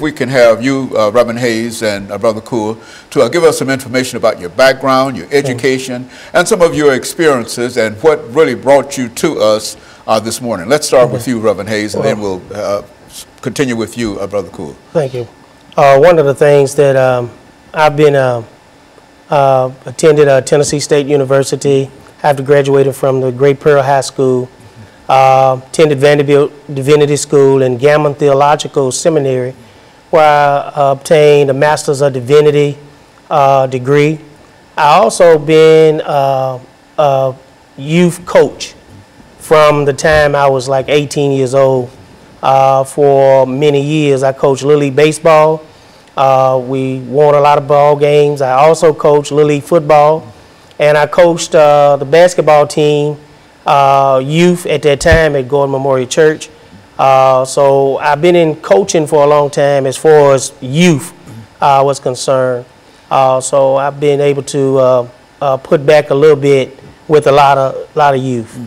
we can have you, Reverend Hayes and Brother Coure, to give us some information about your background, your education, and some of your experiences and what really brought you to us this morning. Let's start with you, Reverend Hayes, and then we'll continue with you, Brother Coure. Thank you. One of the things that I've been attended Tennessee State University after graduating from the Great Pearl High School. Attended Vanderbilt Divinity School and Gammon Theological Seminary, where I obtained a Master's of Divinity degree. I also been a youth coach from the time I was like 18 years old. For many years, I coached Little League Baseball. We won a lot of ball games. I also coached Little League Football, and I coached the basketball team, youth at that time at Gordon Memorial Church. So I've been in coaching for a long time as far as youth was concerned. So I've been able to put back a little bit with a lot of youth.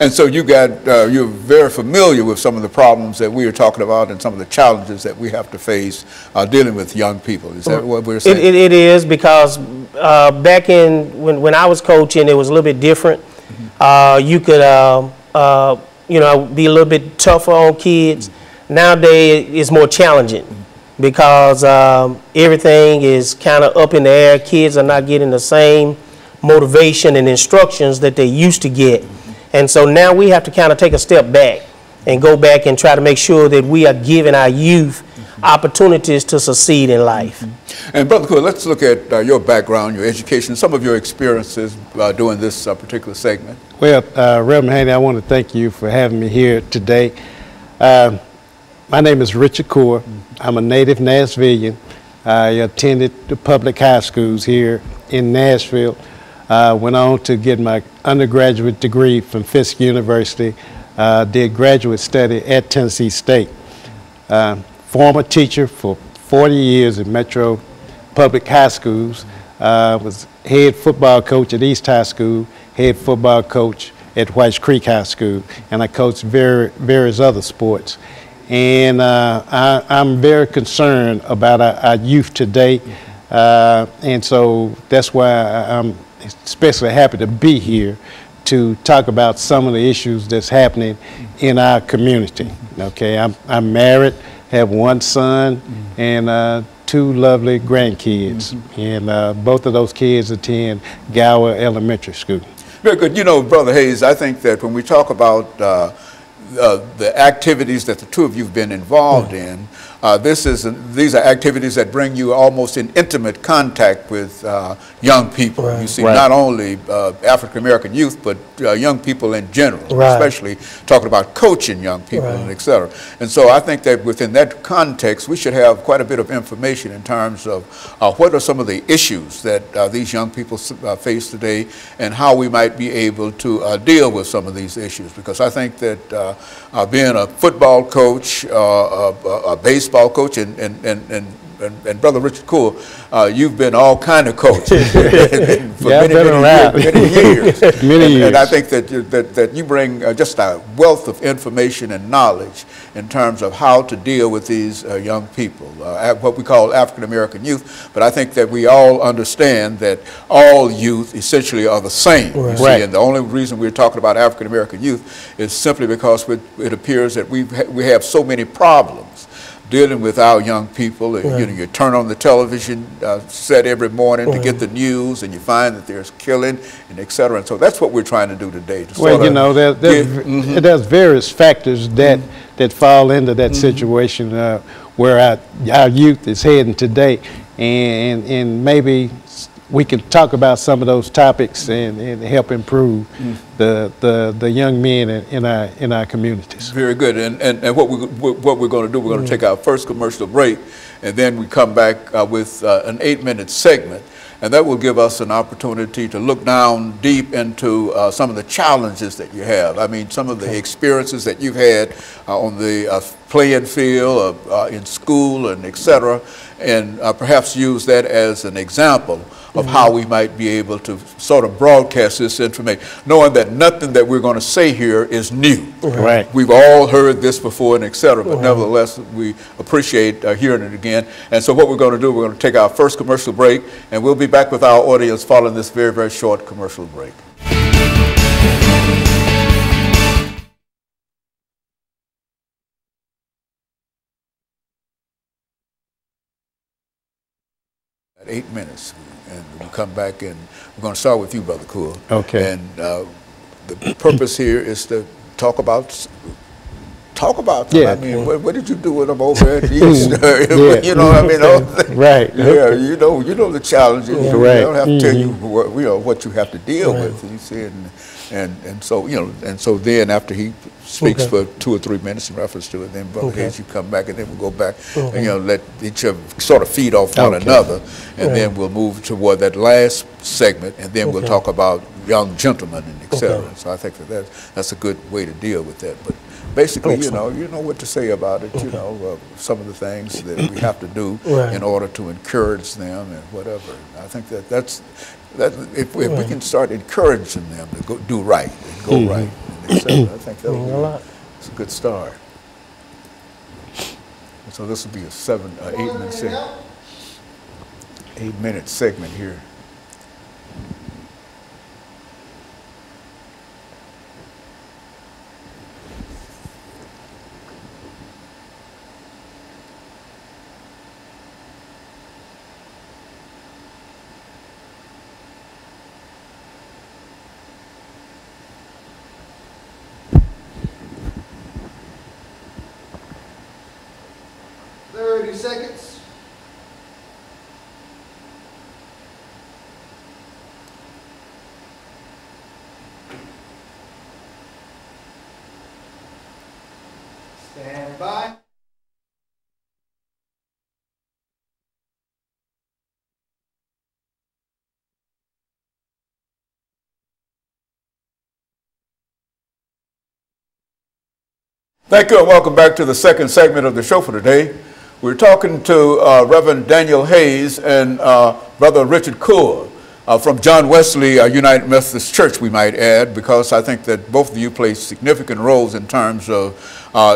And so you're very familiar with some of the problems that we are talking about and some of the challenges that we have to face dealing with young people. Is that what we're saying? It is, because back when I was coaching, it was a little bit different. You could you know, be a little bit tougher on kids. Nowadays, it's more challenging because everything is kind of up in the air. Kids are not getting the same motivation and instructions that they used to get. And so now we have to kind of take a step back and go back and try to make sure that we are giving our youth opportunities to succeed in life. And Brother Coure, let's look at your background, your education, some of your experiences doing this particular segment. Well, Reverend Haney, I want to thank you for having me here today. My name is Richard Coure. I'm a native Nashvilleian. I attended the public high schools here in Nashville. Went on to get my undergraduate degree from Fisk University. Did graduate study at Tennessee State. Former teacher for 40 years at Metro Public High Schools. Was head football coach at East High School, head football coach at Whites Creek High School, and I coached various other sports. And I'm very concerned about our youth today, and so that's why I'm especially happy to be here to talk about some of the issues that's happening in our community. Okay, I'm married, have one son, and 2 lovely grandkids, and both of those kids attend Gower Elementary School. Very good. You know, Brother Hayes, I think that when we talk about the activities that the two of you have been involved in, these are activities that bring you almost in intimate contact with young people. Right. You see, not only African American youth, but young people in general, especially talking about coaching young people, and et cetera. And so I think that within that context, we should have quite a bit of information in terms of what are some of the issues that these young people face today, and how we might be able to deal with some of these issues. Because I think that being a football coach, a baseball coach, and Brother Richard Coure, you've been all kind of coaches for many years. And I think that you bring just a wealth of information and knowledge in terms of how to deal with these young people, what we call African American youth. But I think that we all understand that all youth essentially are the same. You see, and the only reason we're talking about African American youth is simply because it appears that we have so many problems dealing with our young people. You know, you turn on the television set every morning to get the news, and you find that there's killing and et cetera. And so that's what we're trying to do today. Well, you know, there's various factors that fall into that situation where our youth is heading today, and maybe we can talk about some of those topics and help improve the young men in our communities. Very good. And what we're going to do, we're going to take our first commercial break, and then we come back with an 8-minute segment. And that will give us an opportunity to look down deep into some of the challenges that you have. I mean, some of the experiences that you've had on the playing field or in school and et cetera, and perhaps use that as an example of how we might be able to sort of broadcast this information, knowing that nothing that we're going to say here is new. Right. We've all heard this before and et cetera, but nevertheless, we appreciate hearing it again. And so what we're going to do, we're going to take our first commercial break, and we'll be back with our audience following this very, very short commercial break. At 8 minutes, and we'll come back, and we're going to start with you, Brother Coure. Okay. And the purpose here is to talk about them. Yeah. I mean, what did you do with them over at East? Yeah. You know, I mean, right. Yeah, you know the challenges. Yeah. I don't have to tell you Mm-hmm. what you have to deal with. You see, and so and so then after he speaks for 2 or 3 minutes in reference to it, then Brother Hayes, you come back, and then we'll go back and let each of sort of feed off one another, and then we'll move toward that last segment, and then we'll talk about young gentlemen and et cetera. So I think that's a good way to deal with that. But basically, you know what to say about it. You know, some of the things that we have to do in order to encourage them and whatever. I think that's if we can start encouraging them to go do right and go right, and et cetera, I think it's a good start. And so this will be a 8-minute segment here. Seconds. Stand by. Thank you, and welcome back to the second segment of the show for today. We're talking to Reverend Daniel Hayes and Brother Richard Coure from John Wesley United Methodist Church, we might add, because I think that both of you play significant roles in terms of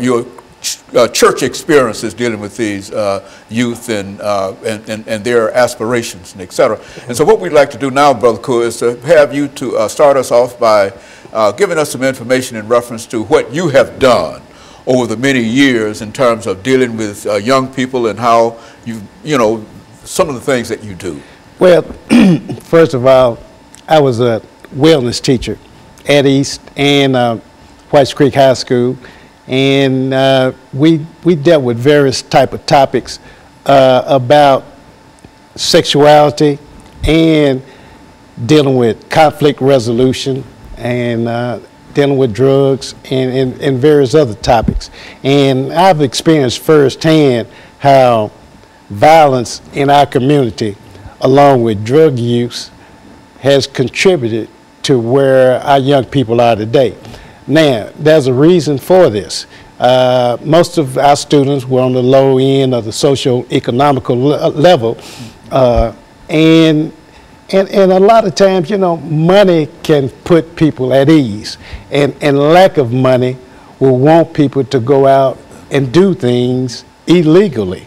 your church experiences dealing with these youth and their aspirations and et cetera. And so what we'd like to do now, Brother Coure, is to have you to start us off by giving us some information in reference to what you have done over the many years in terms of dealing with young people and how you know, some of the things that you do. Well, first of all, I was a wellness teacher at East and Whites Creek High School, and we dealt with various type of topics about sexuality and dealing with conflict resolution and dealing with drugs and various other topics. And I've experienced firsthand how violence in our community, along with drug use, has contributed to where our young people are today. Now, there's a reason for this. Most of our students were on the low end of the socio-economical level, and a lot of times, you know, money can put people at ease, and lack of money will want people to go out and do things illegally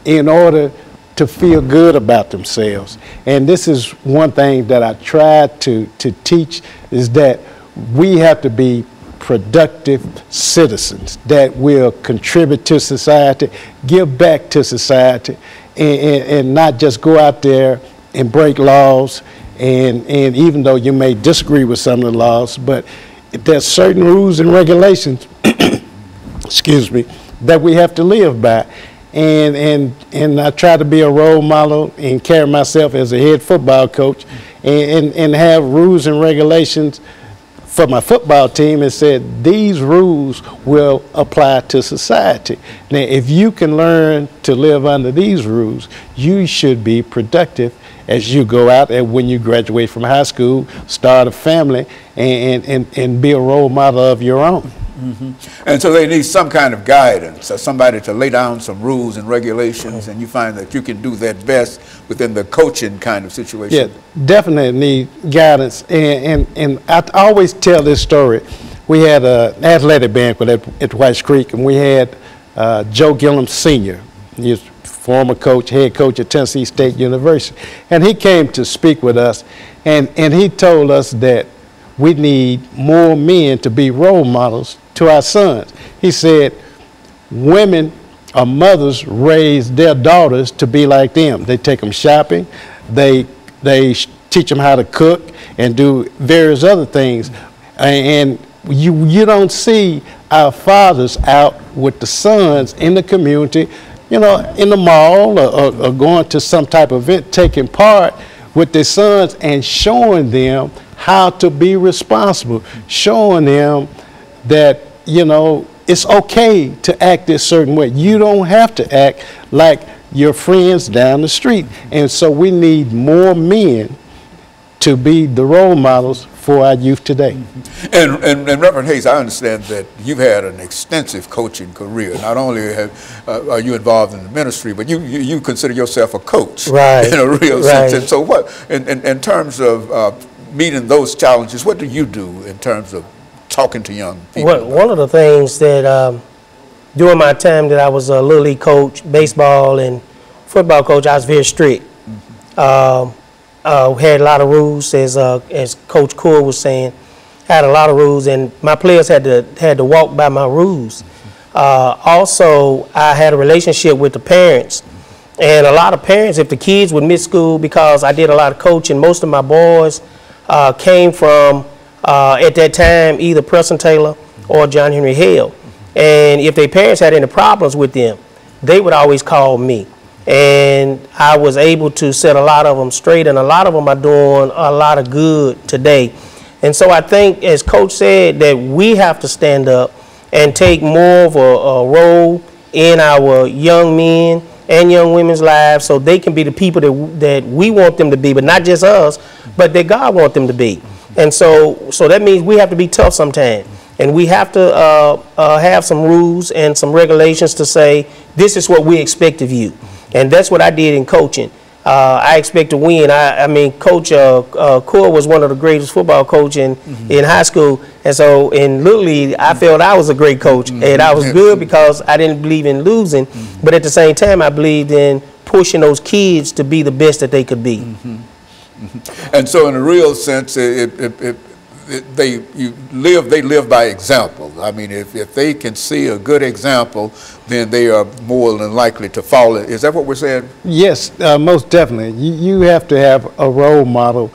in order to feel good about themselves. And this is one thing that I try to teach, is that we have to be productive citizens that will contribute to society, give back to society, and not just go out there and break laws, and even though you may disagree with some of the laws, but there's certain rules and regulations, excuse me, that we have to live by. And I try to be a role model and carry myself as a head football coach and have rules and regulations for my football team, and said these rules will apply to society. Now, if you can learn to live under these rules, you should be productive as you go out and when you graduate from high school, start a family, and be a role model of your own. And so they need some kind of guidance, or somebody to lay down some rules and regulations, and you find that you can do that best within the coaching kind of situation. Yeah, definitely need guidance. And I always tell this story. We had an athletic banquet at White Creek, and we had Joe Gillum Sr., he's former coach, head coach at Tennessee State University. And he came to speak with us, and he told us that we need more men to be role models to our sons. He said, women or mothers raise their daughters to be like them. They take them shopping, they teach them how to cook and do various other things. And you don't see our fathers out with the sons in the community, you know, in the mall or going to some type of event, taking part with their sons and showing them how to be responsible, showing them that, you know, it's okay to act this certain way. You don't have to act like your friends down the street. And so we need more men to be the role models for our youth today. And Reverend Hayes, I understand that you've had an extensive coaching career. Not only are you involved in the ministry, but you consider yourself a coach, right, in a real sense. And so what, in terms of meeting those challenges, what do you do in terms of talking to young people? Well, one of the things that during my time that I was a Little League coach, baseball and football coach, I was very strict. Had a lot of rules, as Coach Coure was saying, had a lot of rules, and my players had to walk by my rules. Also, I had a relationship with the parents, and a lot of parents, if the kids would miss school because I did a lot of coaching, most of my boys came from, at that time, either Preston Taylor or John Henry Hale. And if their parents had any problems with them, they would always call me. And I was able to set a lot of them straight, and a lot of them are doing a lot of good today. And so I think, as Coach said, that we have to stand up and take more of a role in our young men and young women's lives so they can be the people that we want them to be, but not just us, but that God wants them to be. And so that means we have to be tough sometimes. And we have to have some rules and some regulations to say, this is what we expect of you. And that's what I did in coaching. I expect to win. I mean, Coach Coure was one of the greatest football coaches in high school. And so in Little League, I felt I was a great coach. And I was good because I didn't believe in losing. But at the same time, I believed in pushing those kids to be the best that they could be. And so in a real sense, they live by example. I mean, if they can see a good example, then they are more than likely to follow it. Is that what we're saying? Yes, most definitely. You have to have a role model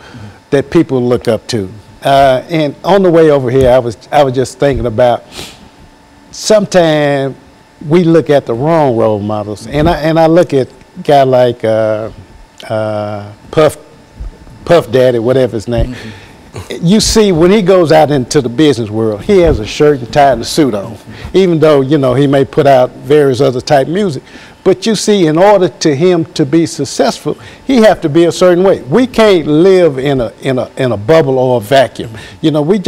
that people look up to. And on the way over here, I was just thinking about, sometimes we look at the wrong role models. And I look at a guy like Puff Daddy, whatever his name. You see, when he goes out into the business world, he has a shirt and tie and a suit on, even though, you know, he may put out various other type music. But you see, in order to him to be successful, he have to be a certain way. We can't live in a bubble or a vacuum. You know, we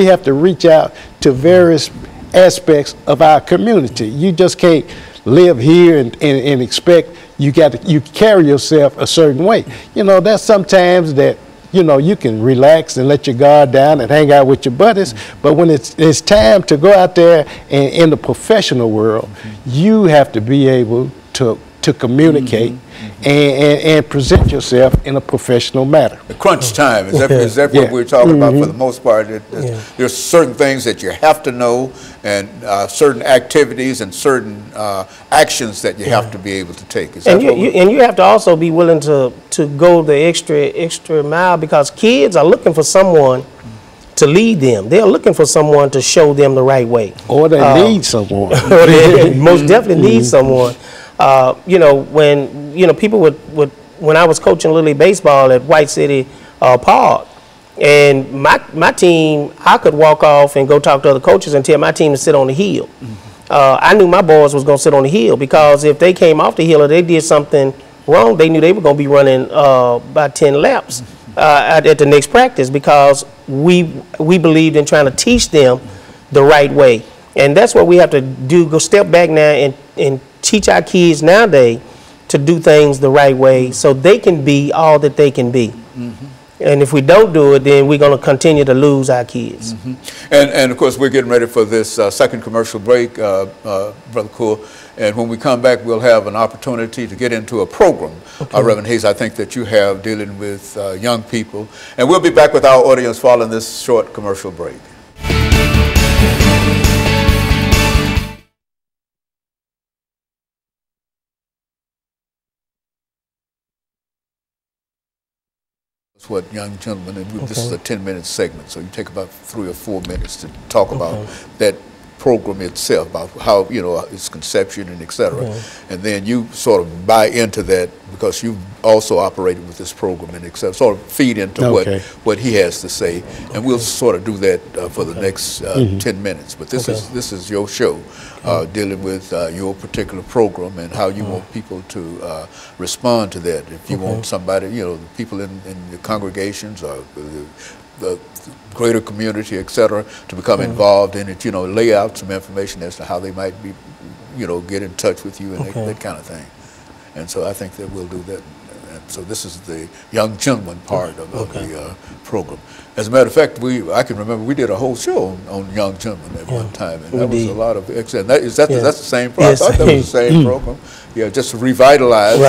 have to reach out to various aspects of our community. You just can't live here and expect you carry yourself a certain way. You know, there's sometimes that, you know, you can relax and let your guard down and hang out with your buddies, but when it's time to go out there and in the professional world, you have to be able to communicate and present yourself in a professional manner. The crunch time, is that what we're talking about for the most part? There's certain things that you have to know, and certain activities and certain actions that you have to be able to take. Is and you have to also be willing to go the extra mile, because kids are looking for someone to lead them. They're looking for someone to show them the right way. Or they need someone. Or they most definitely need someone. You know, when people when I was coaching Little League baseball at White City Park, and my team, I could walk off and go talk to other coaches and tell my team to sit on the hill. I knew my boys was going to sit on the hill, because if they came off the hill or they did something wrong, they knew they were going to be running about 10 laps at the next practice, because we believed in trying to teach them the right way. And that's what we have to do, go step back now and teach our kids nowadays to do things the right way so they can be all that they can be. And if we don't do it, then we're going to continue to lose our kids. And of course, we're getting ready for this second commercial break, Brother Coure. And when we come back, we'll have an opportunity to get into a program, Reverend Hayes, I think that you have dealing with young people. And we'll be back with our audience following this short commercial break. What young gentlemen, and this is a 10-minute segment, so you take about 3 or 4 minutes to talk about that program itself, about how, you know, its conception and et cetera. And then you sort of buy into that because you also operated with this program and et cetera, sort of feed into what he has to say. And we'll sort of do that for the next 10 minutes. But this is your show, dealing with your particular program and how you want people to respond to that. If you want somebody, you know, the people in the congregations or the greater community, et cetera, to become involved in it, you know, lay out some information as to how they might be, you know, get in touch with you and that kind of thing. And so I think that we'll do that. And so this is the young gentleman part of the program. As a matter of fact, I can remember we did a whole show on young gentlemen at one time, and that was a lot of excellent. That's the same program. Yes. I thought that was the same program. Yeah, just revitalized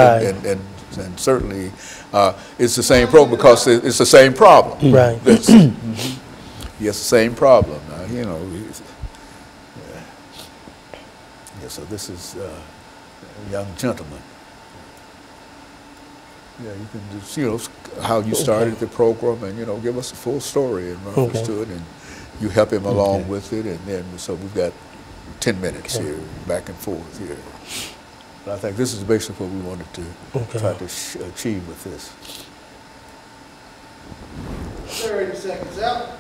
and certainly it's the same program because it's the same problem. Right. Yes, the same problem. You know. Yeah, so this is a young gentleman. Yeah, you can just, you know, how you started the program and, you know, give us a full story in reference to it, and you help him along with it, and then so we've got 10 minutes here, back and forth here. But I think this is basically what we wanted to try to achieve with this. 30 seconds out.